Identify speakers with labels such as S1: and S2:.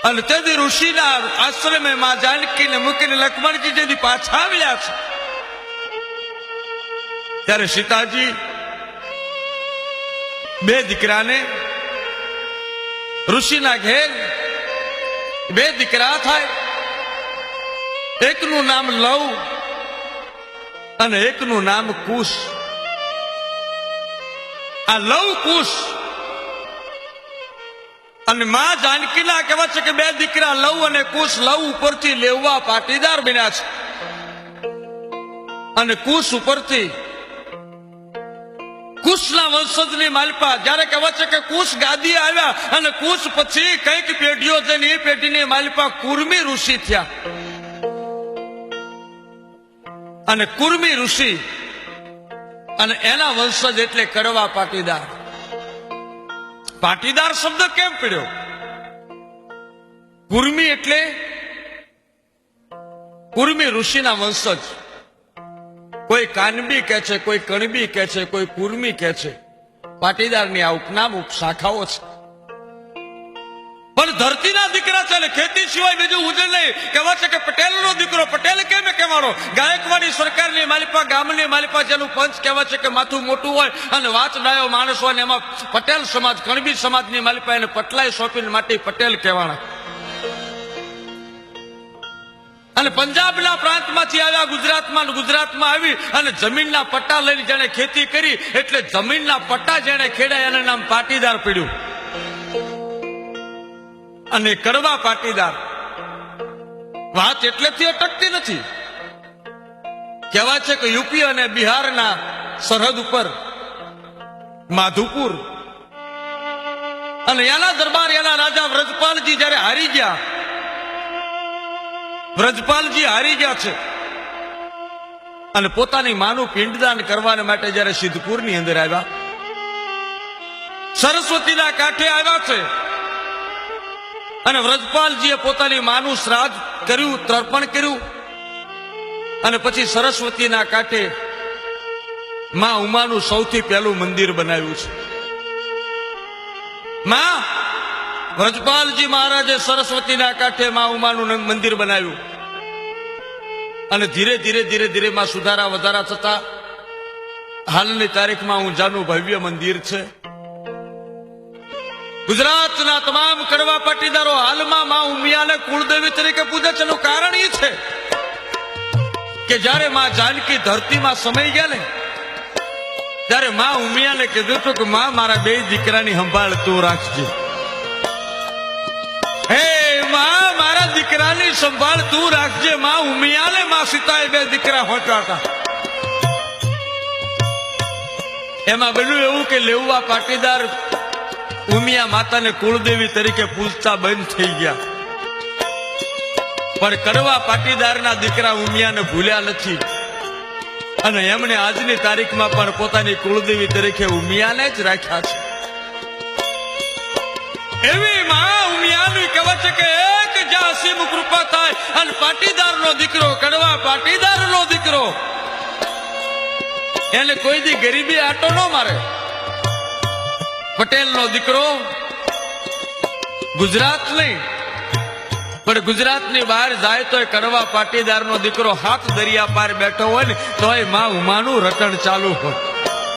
S1: અને તેથી ઋષિના આશ્રમે માં જાનકીને મૂકીને લક્ષ્મણજી જેથી પાછા આવ્યા છે ત્યારે સીતાજી બે દીકરાને ઋષિના ઘેર બે દીકરા થાય, એકનું નામ લવ અને એકનું નામ કુશ. આ લવ કુશ અને માં જાનકીના કહેવાય છે કે બે દીકરા લવ અને કુશ. લવ ઉપરથી લેવા પાટીદાર બન્યા છે અને કુશ ઉપરથી કુશના વંશજની માલપા. જ્યારે કહેવાય છે કે કુશ ગાદી આવ્યા અને કુશ પછી કઈક પેઢીઓ જઈને એ પેઢીની માલપા કુર્મી ઋષિ થયા અને કુર્મી ઋષિ અને એના વંશજ એટલે કડવા પાટીદાર. પાટીદાર શબ્દ કેમ પડ્યો? કુર્મી એટલે કુર્મી ઋષિના વંશજ. કોઈ કાનબી કે છે, કોઈ કણબી કે છે, કોઈ કુર્મી કે છે. પાટીદારની આ ઉપનામ ઉપશાખાઓ છે. પણ ધરતીના દીકરા છે, ખેતી સિવાય બીજું ઉજળ નહીં. કહેવાય છે કે પટેલનો દીકરો. પટેલ કેમ કહેવાનો? ગાયકવાડી સરકારની માલિપા, ગામની માલિપા, જેનું પંચ કહેવાય છે કે માથું મોટું હોય અને વાંચડાયો માણસ હોય ને એમાં પટેલ સમાજ, કણબી સમાજની માલિપા એને પટલાઈ સોંપીને માટે પટેલ કહેવાના. અને પંજાબના પ્રાંતમાંથી આવ્યા ગુજરાતમાં, ગુજરાતમાં આવી અને જમીનના પટ્ટા લઈને જેને ખેતી કરી એટલે જમીનના પટ્ટા જેને ખેડાય એનું નામ પાટીદાર પડ્યું. અને કડવા પાટીદાર વાત એટલેથી અટકતી નથી. કહેવાય છે કે યુપી અને બિહારના સરહદ ઉપર માધુપુર અને એના દરબાર, એના રાજા વ્રજપાલજી જયારે હારી ગયા, વ્રજપાલજી હારી ગયા છે અને પોતાની માનું પિંડદાન કરવા માટે જયારે સિદ્ધપુરની અંદર આવ્યા, સરસ્વતીના કાંઠે આવ્યા છે અને વ્રજપાલજીએ પોતાની માનું શ્રાદ્ધ કર્યું, તર્પણ કર્યું અને પછી સરસ્વતીના કાંઠે માં ઉમાનું સૌથી પહેલું મંદિર બનાવ્યું છે. માં વ્રજપાલજી મહારાજે સરસ્વતીના કાંઠે માં ઉમાનું મંદિર બનાવ્યું અને ધીરે ધીરે ધીરે ધીરે માં સુધારા વધારા થતા હાલની તારીખમાં ઊંઝાનું ભવ્ય મંદિર છે. ગુજરાતના તમામ કડવા પાટીદારો હાલમાં માં ઉમિયાને કુળદેવી તરીકે પૂજે છે. એનું કારણ એ છે કે જ્યારે માં જાનકી ધરતીમાં સમાઈ ગયા ને ત્યારે માં ઉમિયાને કીધું હતું કે માં મારા બે દીકરાની સંભાળ તું રાખજે. હે માં મારા દીકરાની સંભાળ તું રાખજે. માં ઉમિયાને માં સીતાએ બે દીકરા હોતા હતા. એમાં બન્યું એવું કે લેવા પાટીદાર ઉમિયા માતાને કુળદેવી તરીકે પૂજતા બંધ થઈ ગયા. પણ કડવા પાટીદારના દીકરા ઉમિયાને ભૂલ્યા નથી અને એમણે આજની તારીખમાં પણ પોતાની કુળદેવી તરીકે ઉમિયાને જ રાખ્યા છે. એવી માં ઉમિયાની કહેવાય છે કે એક જ્યાં અસીમ કૃપા થાય અને પાટીદારનો દીકરો, કડવા પાટીદારનો દીકરો, એને કોઈ દી ગરીબી આટો ન મારે. પટેલનો દીકરો ગુજરાત નહીં પણ ગુજરાતની બહાર જાય તો કડવા પાટીદારનો દીકરો હાથ દરિયા પાર બેઠો હોય ને તોય માં ઉમાનું રટણ ચાલુ હોય.